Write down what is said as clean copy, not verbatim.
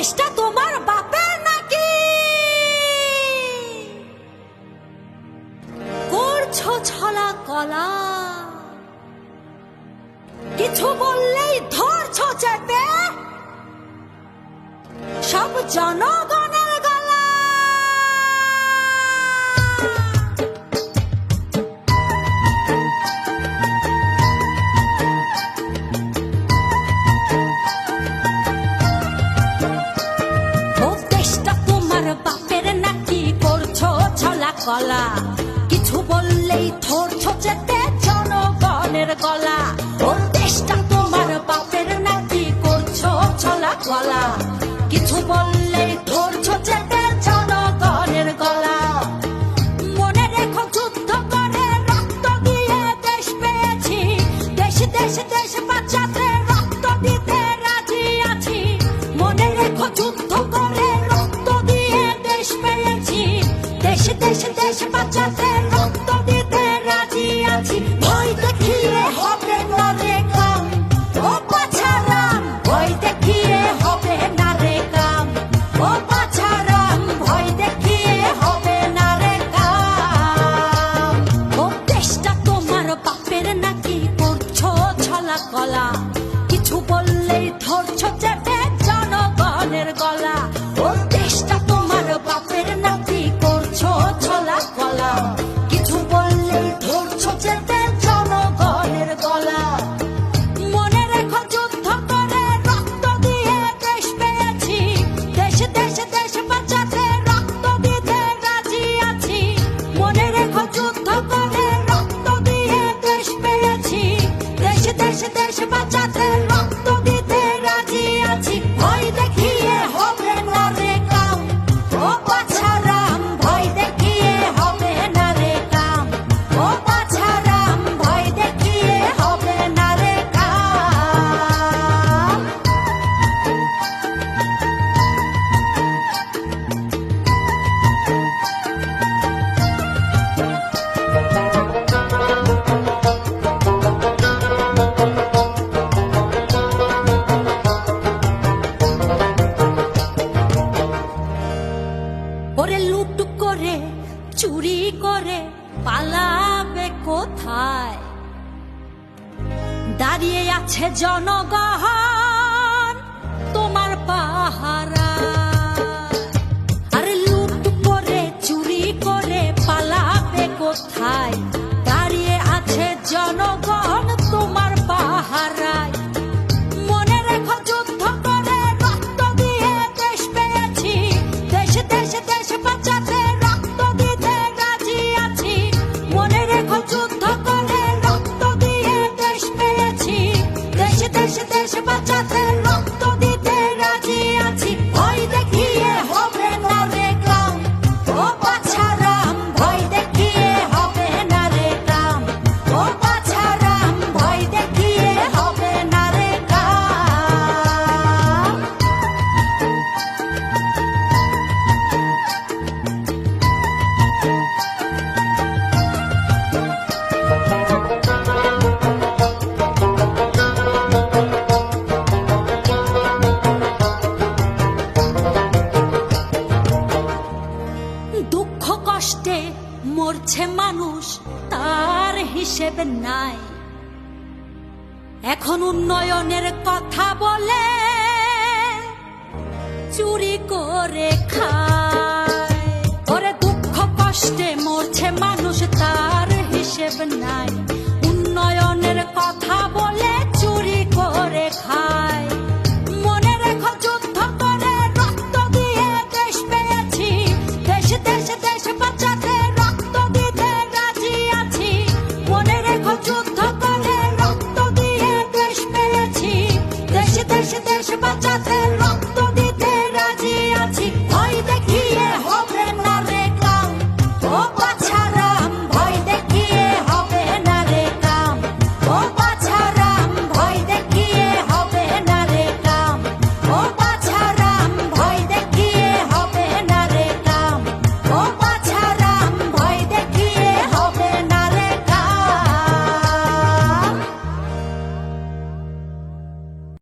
দেশটা তোমার বাপের নাকি? করছো ছলা কলা, কিছু বললেই ধরছো চেপে সব জনগণের গলা। ও দেশটা তোমার বাপের নাকি? করছো ছলা কলা, কিছু বললেই ধরছো চেপে জনগণের গলা। ও দেশটা তোমার বাপের নাকি? করছো ছলা কলা, কিছু বললেই ধরছো চেপে জনগণের গলা। মনে রেখো যুদ্ধ করে রক্ত দিয়ে দেশ পেয়েছি, দেশ দেশ দেশ বাঁচাতে রক্ত দিতে রাজি আছি। মনে রেখো যুদ্ধ করে রক্ত দিয়ে দেশ পেয়েছি, দেশ দেশ দেশ বাঁচাতে রক্ত দিতে রাজি আছি। ভয় দেখিয়ে হবে না রে কাম, ও বাছারাম, ভয় দেখিয়ে হবে না রে কাম, ও বাছারাম, ভয় দেখিয়ে হবে না রে কাম। ও দেশটা তোমার বাপের নাকি? করছো ছলা কলা, কিছু বললেই ধরছো চেপে জনগণের গলা। ও দেশটা তোমার বাপের নাকি? করছো ছলা কলা, কিছু বললেই ধরছো চেপে জনগণের গলা। মনে রেখো যুদ্ধ করে রক্ত দিয়ে দেশ পেয়েছি, দেশ দেশ দেশ বাঁচাতে রক্ত দিতে রাজি আছি। মনে রেখো যুদ্ধ করে রক্ত দিয়ে দেশ পেয়েছি, দেশ দেশ দেশ বাঁচাতে রক্ত দিতে রাজি আছি। ভয় দেখিয়ে হবে না রে কাম, ও বাছারাম, ভয় দেখিয়ে হবে না রে কাম, ও বাছারাম, ভয় দেখিয়ে হবে না রে কাম। ওরে লুট করে চুরি করে পালাবে কোথায়? দাঁড়িয়ে আছে জনগণ তোমার পাহারা। আরে লুট করে চুরি করে পালাবে কোথায়? দাঁড়িয়ে আছে জনগণ তোমার পাহারায়। মনে রেখো যুদ্ধ করে রক্ত দিয়ে দেশ পেয়েছি, দেশ দেশ দেশ বাঁচাতে রক্ত দিতে রাজি আছি। মনে রেখো যুদ্ধ করে রক্ত দিয়ে দেশ পেয়েছি, দেশ দেশ দেশ বাঁচাতে রক্ত দিতে রাজি আছি। ভয় দেখিয়ে হবে না রে কাম, ও বাছারাম, ভয় দেখিয়ে হবে না রে কাম, ও বাছারাম, ভয় দেখিয়ে হবে না রে কাম। দুঃখ কষ্টে মরছে মানুষ, তার হিসেব নাই। এখন উন্নয়নের কথা বলে চুরি করে খায়। ওরে দুঃখ কষ্টে মরছে মানুষ, তার হিসেব নাই। উন্নয়নের কথা বলে চুরি করে খায়। মনে রেখো যুদ্ধ করে রক্ত দিয়ে দেশ পেয়েছি, দেশ দেশ দেশ বাঁচাতে রক্ত দিতে রাজি আছি। মনে রেখো যুদ্ধ করে রক্ত দিয়ে দেশ পেয়েছি, দেশ দেশ দেশ বাঁচাতে